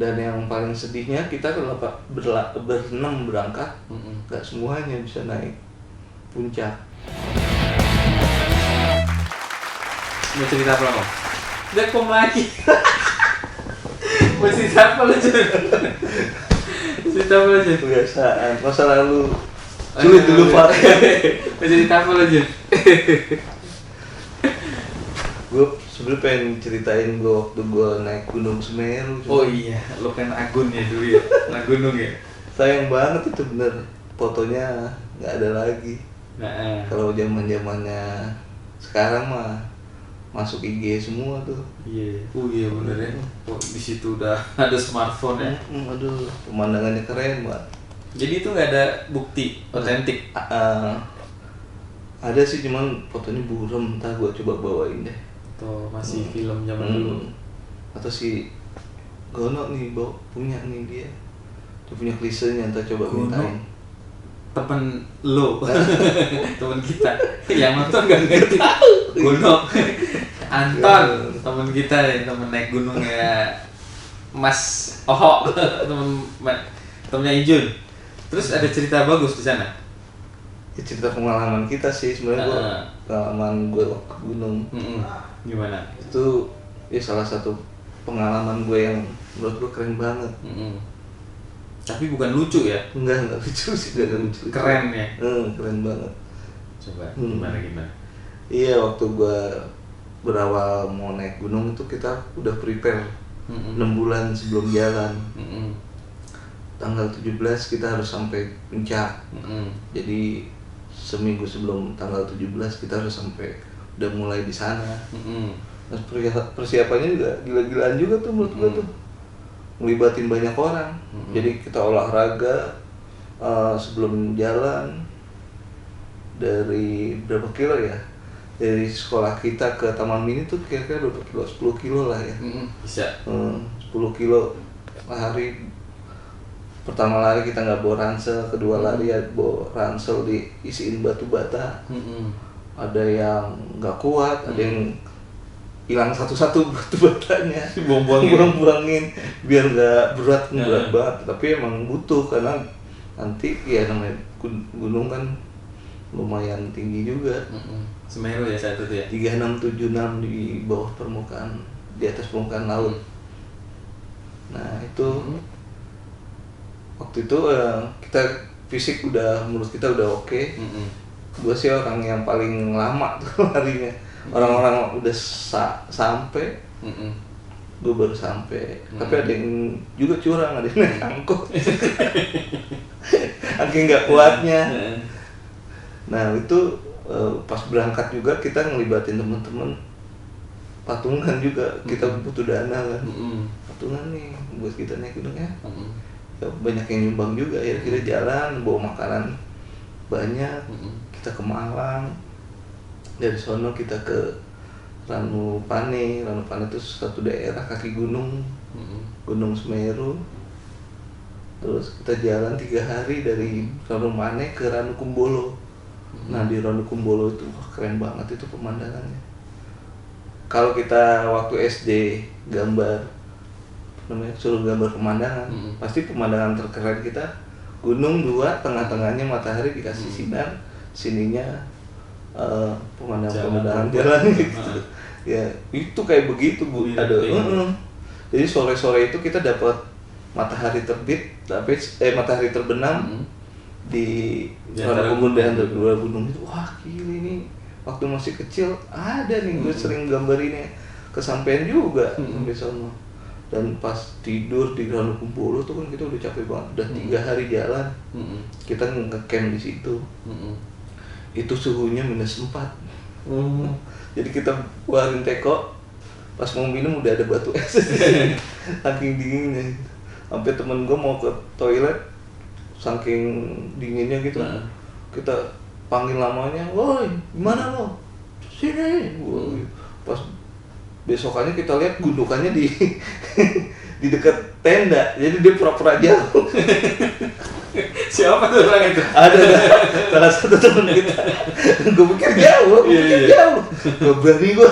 Dan yang paling sedihnya kita berenam berangkat, nggak semuanya bisa naik puncak. Mau cerita apa lo? Dekom lagi. Mau cerita apa lo Jun? Cerita apa lo Jun? Kebiasaan, masa lalu sulit dilupakan. Mau cerita apa lo Jun? Gue sebenernya pengen ceritain gue waktu gue naik Gunung Semeru. Oh iya, lo kan Agun ya dulu ya, naik gunung ya. Sayang banget itu bener, fotonya nggak ada lagi. Nah, Kalau zamannya sekarang mah masuk IG semua tuh. iya, oh iya bener ya. Oh, di situ udah ada smartphone ya. Aduh, pemandangannya keren banget. Jadi itu nggak ada bukti otentik. Ada sih, cuman fotonya buram. Ntar gue coba bawain deh. Atau masih film zaman dulu. Atau si Gono nih punya nih dia punya klisenya, ntar coba Gono? mintain. Temen lo, temen kita yang nonton gak ngerti. Gono, Anton, temen kita ya, temen naik gunung ya, Mas Oho, temennya Ijun. Terus ada cerita bagus di sana. Ya, cerita pengalaman kita sih sebenarnya. Pengalaman gue waktu gunung. Gimana? Itu ya salah satu pengalaman gue yang menurut gue keren banget. Tapi bukan lucu ya? Enggak lucu sih, enggak lucu. Keren ya? Keren banget. Coba gimana? Iya, waktu gue berawal mau naik gunung itu kita udah prepare 6 bulan sebelum jalan. Tanggal 17 kita harus sampai puncak. Jadi seminggu sebelum tanggal 17 kita harus sampai, udah mulai di sana. Nah, persiapannya juga gila-gilaan juga tuh menurut gue tuh. Ngelibatin banyak orang. Jadi kita olahraga sebelum jalan. Dari berapa kilo ya? Dari sekolah kita ke Taman Mini tuh kira-kira berapa kilo? 10 kilo lah ya. Bisa. 10 kilo lari. Pertama lari kita nggak bawa ransel, kedua lari ya bawa ransel diisiin batu bata. Ada yang nggak kuat, ada yang hilang satu-satu batu batanya, buang-buangin biar nggak berat banget. Tapi emang butuh, karena nanti ya namanya gunung kan lumayan tinggi juga. Semeru ya saat itu ya? 3676 di bawah permukaan, di atas permukaan laut. Nah itu waktu itu kita fisik menurut kita udah oke. Gue sih orang yang paling lama tuh larinya. Orang-orang udah sampai, gue baru sampai. Tapi ada yang juga curang, ada yang naik angkot. Saking nggak kuatnya. Nah itu pas berangkat juga kita ngelibatin teman-teman patungan juga. Kita butuh dana kan, patungan nih buat kita naik gunung ya. Ya banyak yang nyumbang juga ya, kita jalan bawa makanan banyak. Kita ke Malang, dari sono kita ke Ranupane. Ranupane itu satu daerah kaki gunung, Gunung Semeru. Terus kita jalan 3 hari dari Ranupane ke Ranukumbolo. Nah di Ranukumbolo itu keren banget itu pemandangannya. Kalau kita waktu SD suruh gambar pemandangan, pasti pemandangan terkeren kita gunung 2, tengah-tengahnya matahari dikasih sinar, sininya pemandangan jalan gitu. Ya itu kayak begitu Bu. Jadi sore-sore itu kita dapat matahari terbit, tapi matahari terbenam di Ranukumbolo dan dua gunung itu. Wah gila, ini waktu masih kecil ada nih, gue sering gambarinnya, kesampean juga sampai sono. Dan pas tidur di Ranukumbolo tuh kan kita udah capek banget, udah 3 hari jalan. Kita nge-camp di situ. Itu suhunya -4. Jadi kita keluarin teko, pas mau minum udah ada batu es. Saking dinginnya. Sampai temen gue mau ke toilet, saking dinginnya gitu. Kita panggil namanya, "Woi, gimana lo? Sini." Pas besokannya kita lihat gundukannya di di dekat tenda, jadi dia pura-pura jauh. Siapa tuh orang itu? Ada salah satu teman kita. Gue pikir jauh, jauh. Gak berani gue,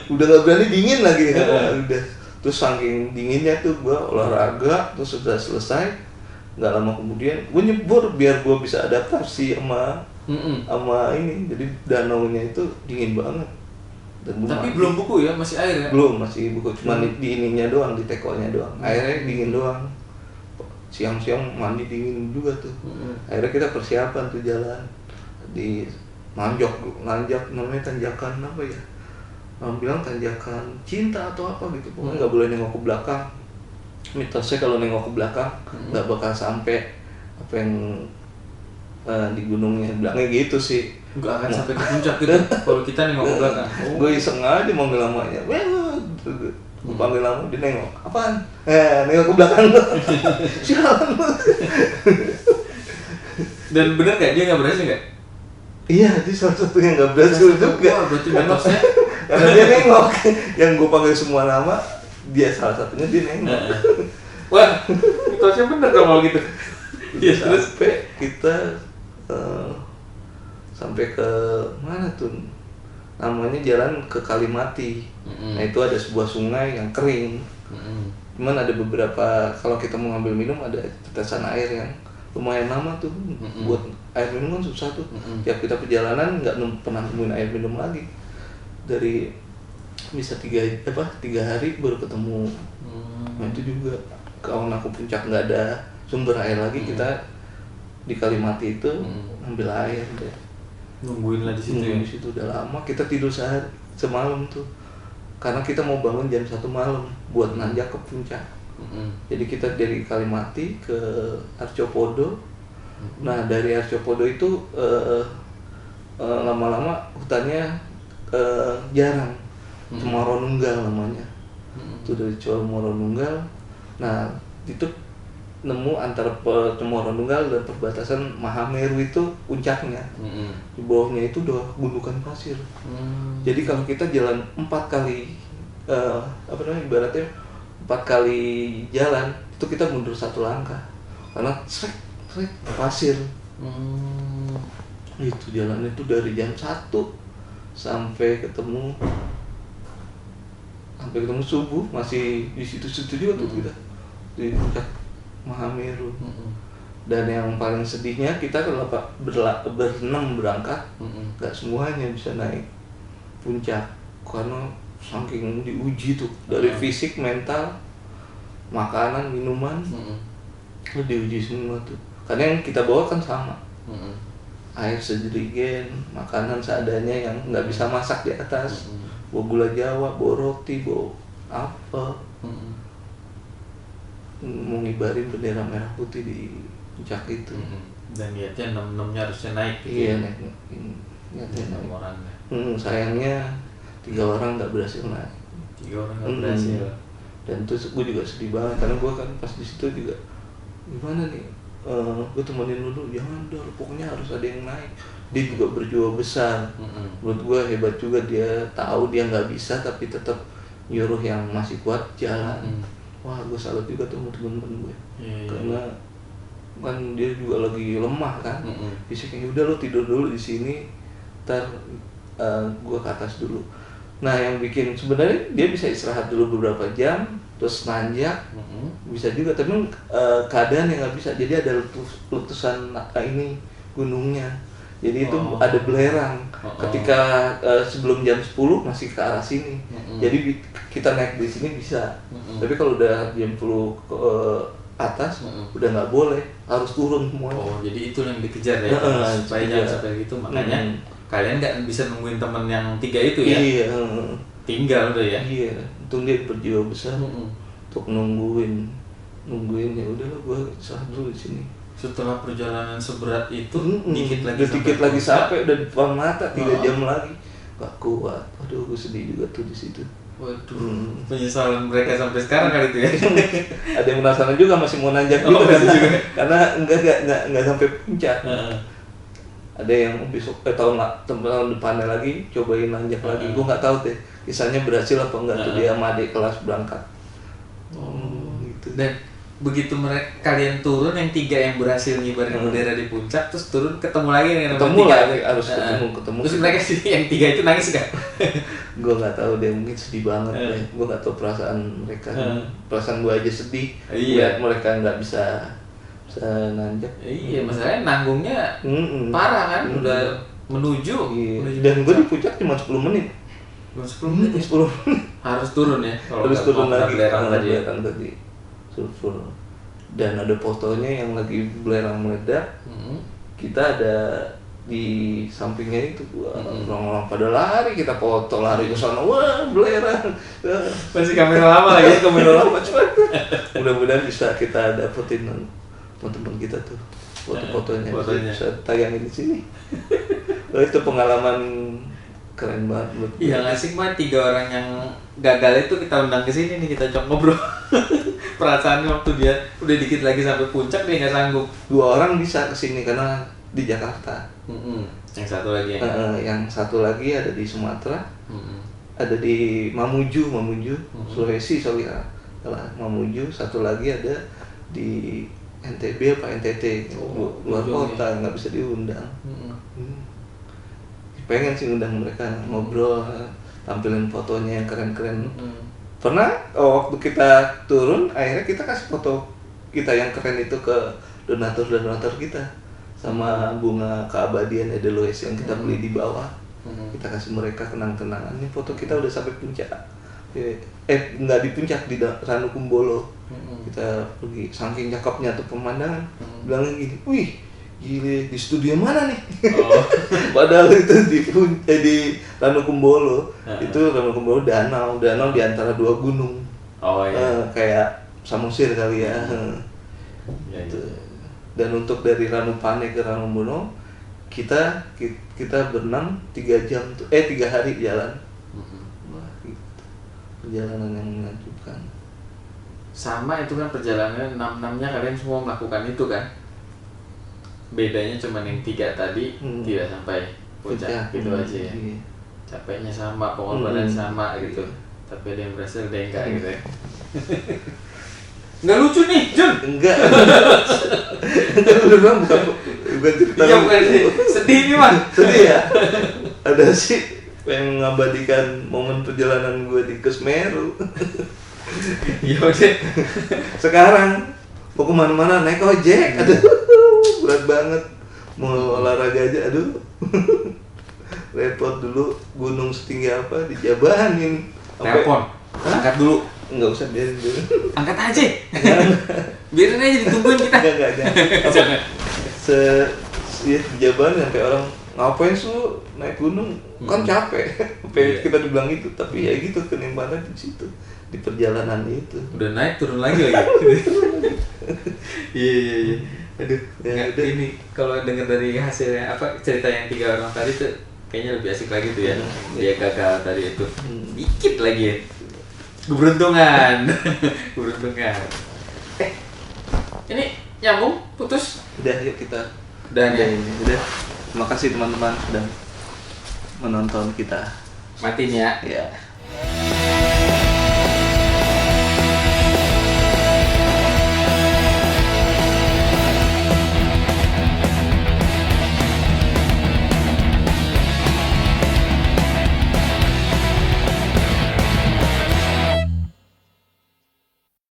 udah gak berani, dingin lagi. Udah Terus saking dinginnya tuh gue olahraga, terus sudah selesai, nggak lama kemudian gue nyebur biar gue bisa adaptasi sama ini. Jadi danaunya itu dingin banget. Dan Tapi belum buku ya, masih air ya? Belum, masih buku, cuma di ininya doang, di tekonya doang. Airnya dingin doang. Siang-siang mandi dingin juga tuh. Akhirnya kita persiapan tuh jalan di nanjak namanya tanjakan apa ya? Bilang tanjakan cinta atau apa gitu, pokoknya nggak boleh nengok ke belakang. Mitosnya kalau nengok ke belakang nggak bakal sampai apa yang di gunungnya bilangnya gitu sih. Nggak akan sampai ke puncak gitu kalau kita nengok ke belakang. Gue iseng aja manggil namanya, gue panggil nama, dia nengok, apaan? Nengok ke belakang lo. Sialan lo. Dan bener nggak, dia nggak berhasil nggak? Iya, dia salah satu yang nggak berhasil juga. Wah, berarti mitosnya karena dia nengok. Yang gue panggil semua nama, dia salah satunya dia nengok. Wah, mitosnya bener dong kalau gitu. Ya, sampai kita sampai ke mana tuh? Namanya jalan ke Kalimati. Nah itu ada sebuah sungai yang kering. Cuman ada beberapa, kalau kita mau ngambil minum ada tetesan air yang lumayan lama tuh. Buat air minum kan susah tuh. Tiap kita perjalanan nggak pernah nemuin air minum lagi. Dari bisa 3 hari baru ketemu. Nah itu juga kalau aku puncak nggak ada sumber air lagi, kita di Kalimati itu ambil air deh. Nungguin lah di situ ya. Di situ udah lama, kita tidur semalam tuh. Karena kita mau bangun jam 1 malam buat nanjak ke puncak. Jadi kita dari Kalimati ke Arcopodo. Nah, dari Arcopodo itu lama-lama hutannya jarang. Cemoro Nunggal namanya. Itu dari Cemoro Nunggal. Nah, itu nemu antara Cemoro Nunggal dan perbatasan Mahameru itu puncaknya. Di bawahnya itu udah gundukan pasir. Jadi kalau kita jalan 4 kali ibaratnya 4 kali jalan itu kita mundur 1 langkah karena srek pasir. Itu jalannya itu dari jam 1 sampai ketemu subuh masih di situ-situ juga tuh kita di puncak Mahameru. Dan yang paling sedihnya kita kalau berenam berangkat, nggak semuanya bisa naik puncak karena saking diuji tuh dari fisik, mental, makanan, minuman, diuji semua tuh. Karena yang kita bawa kan sama, air sejerigen, makanan seadanya yang nggak bisa masak di atas, bawa gula Jawa, bawa roti, bawa apel. Mau ngibarin bendera merah putih di puncak itu. Dan niatnya 6-6-nya harusnya naik gitu. Iya, niatnya 6 orang ya. Sayangnya 3 orang nggak berhasil naik. 3 orang nggak berhasil. Dan terus gue juga sedih banget karena gue kan pas di situ juga gimana nih, gue temenin dulu, jangan dong, pokoknya harus ada yang naik. Dia juga berjuang besar. Menurut gue hebat juga, dia tahu dia nggak bisa tapi tetap nyuruh yang masih kuat jalan. Wah, gue salut juga tuh sama temen-temen gue. Karena kan dia juga lagi lemah kan. Fisiknya udah lo tidur dulu di sini, ntar gue ke atas dulu. Nah, yang bikin sebenarnya dia bisa istirahat dulu beberapa jam, terus nanjak, bisa juga. Tapi keadaan yang nggak bisa. Jadi ada letusan ini gunungnya. Jadi itu ada belerang. Ketika sebelum jam 10 masih ke arah sini. Jadi kita naik di sini bisa. Tapi kalau udah jam 10 ke atas udah nggak boleh, harus turun semua. Oh, jadi itu yang dikejar ya. Supaya jangan sampai gitu. Makanya kalian nggak bisa nungguin temen yang 3 itu ya. Iya. Tinggal udah ya. Iya. Untung dia berjiwa besar untuk nungguin ya udahlah, gua istirahat dulu di sini. Setelah perjalanan seberat itu dikit lagi sampai udah depan mata 3 jam lagi, gak kuat. Aduh, gue sedih juga tuh di situ. Waduh, penyesalan mereka sampai sekarang kali itu ya. Ada yang penasaran juga masih mau nanjak juga, karena enggak sampai puncak. Ada yang besok tahun depannya lagi cobain nanjak lagi. Gue nggak tahu deh kisahnya berhasil apa enggak tuh dia sama adik kelas berangkat. Gitu. Dan begitu kalian turun yang 3 yang berhasil ngibarin bendera di puncak, terus turun ketemu lagi dengan ketemu yang 3. lagi, harus ketemu. Terus mereka sih yang 3 itu nangis gak? Gue nggak tahu deh, mungkin sedih banget deh. Gue nggak tahu perasaan mereka. Perasaan gue aja sedih. Iya. Mereka nggak bisa nanjak. Iya, masalahnya nanggungnya parah kan, udah menuju. Iya. Dan gue di puncak cuma 10 menit. 10 menit ya? 10 menit. Harus turun ya? Harus turun lagi. Belerang tadi. Sulfur. Dan ada fotonya yang lagi belerang meledak. Kita ada di sampingnya itu, orang-orang pada lari, kita foto lari ke sana, wah belerang. Masih kamera lama lagi. Kamera lama cuma. Mudah-mudahan bisa kita dapetin teman-teman kita tuh foto-fotonya. Bisa tayangin di sini. Itu pengalaman keren banget buat gue. Yang asik mah 3 orang yang gagal itu kita undang ke sini nih, kita ngobrol. Perasaannya waktu dia udah dikit lagi sampai puncak dia nggak sanggup. 2 orang bisa ke sini karena di Jakarta. Yang satu lagi yang satu lagi ada di Sumatera. Ada di Mamuju, Sulawesi, Mamuju. Satu lagi ada di NTB apa NTT, luar kota, nggak bisa diundang. Pengen sih undang mereka ngobrol, tampilin fotonya yang keren-keren. Pernah waktu kita turun, akhirnya kita kasih foto kita yang keren itu ke donatur kita, sama bunga keabadian Edelweiss yang kita beli di bawah. Kita kasih mereka kenang-kenangan. Ini foto kita udah sampai puncak. Nggak di puncak, di Ranukumbolo. Kita pergi, saking cakepnya tuh pemandangan. Bilangnya gini, wih gile, di studio mana nih? Padahal itu di Ranukumbolo. Itu Ranukumbolo danau di antara 2 gunung. Kayak Samosir kali ya. Gitu. Dan untuk dari Ranupane ke Ranumbono kita berenang 3 jam tuh, 3 hari jalan. Wah, gitu. Perjalanan yang menakjubkan. Sama itu kan perjalanan 6-6-nya kalian semua melakukan itu kan? Bedanya cuma yang 3 tadi tidak sampai puncak gitu aja ya. Capeknya sama, pengorbanan sama gitu. Tapi ada yang berhasil, ada yang enggak gitu ya. Nggak lucu nih, Jun? Enggak. Udah bilang bukan cerita. Iya, bukan sedih nih, Mas. Sedih ya? Ada sih yang mengabadikan momen perjalanan gue di Semeru. Iya udah. Sekarang mau kemana-mana naik ojek, aduh berat banget. Mau olahraga aja, aduh repot. Dulu gunung setinggi apa dijabanin. Telepon, angkat dulu. Enggak usah, biarin dulu. Angkat aja. Biarin aja ditungguin kita. Jangan. Dijabanin sampai orang, ngapain sih lu naik gunung? Kan capek. Kita dibilang itu, tapi ya gitu kenikmatan di situ. Di perjalanan itu. Udah naik turun lagi. Iya. Aduh, udah. Ini kalau denger dari hasilnya cerita yang 3 orang tadi tuh kayaknya lebih asik lagi tuh ya. Dia gagal tadi itu. Dikit lagi ya. Keberuntungan. Ini nyambung, putus. Udah, yuk kita. Udah. Terima kasih teman-teman sudah menonton kita. Matiin ya. Ya.